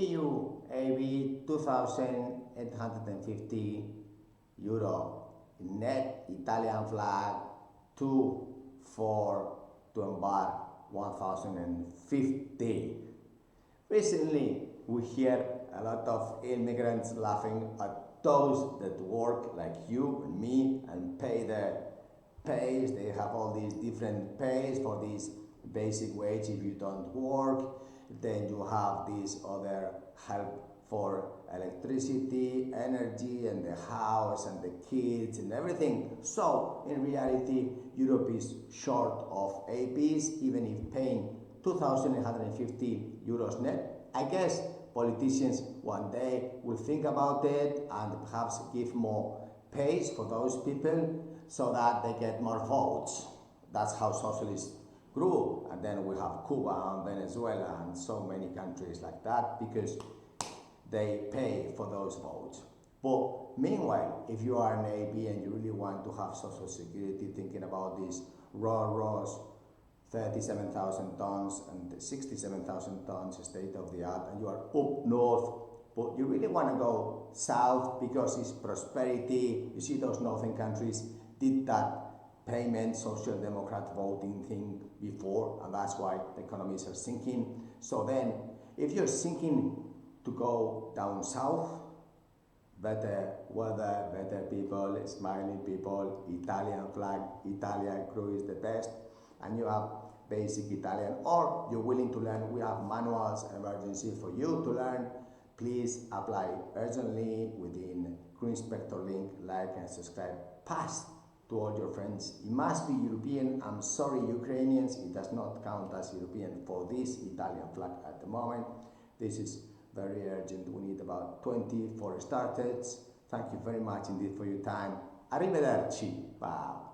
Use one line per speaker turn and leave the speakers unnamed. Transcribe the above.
EU AB 2,850 euro net Italian flag 2 for to Embark 1,050. Recently we hear a lot of immigrants laughing at those that work like you and me and pay their pays. They have all these different pays for this basic wage if you don't work. Then you have this other help for electricity, energy, and the house, and the kids, and everything. So, in reality, Europe is short of APs, even if paying 2,850 euros net. I guess politicians one day will think about it and perhaps give more pays for those people so that they get more votes. That's how socialists grew. And then we have Cuba and Venezuela and so many countries like that because they pay for those votes. But meanwhile, if you are an AP and you really want to have social security, thinking about these Roros, 37,000 tons and 67,000 tons state of the art, and you are up north, but you really want to go south because it's prosperity. You see, those northern countries did that payment social democrat voting thing before, and that's why the economies are sinking. So then, if you're sinking to go down south, better weather, better people, smiling people, Italian flag, Italian crew is the best, and you have basic Italian, or you're willing to learn, we have manuals, emergency for you to learn. Please apply urgently within Crew Inspector link, like and subscribe. Pass to all your friends. It must be European. I'm sorry, Ukrainians, it does not count as European for this Italian flag at the moment. This is very urgent. We need about 20 for starters. Thank you very much indeed for your time. Arrivederci. Wow.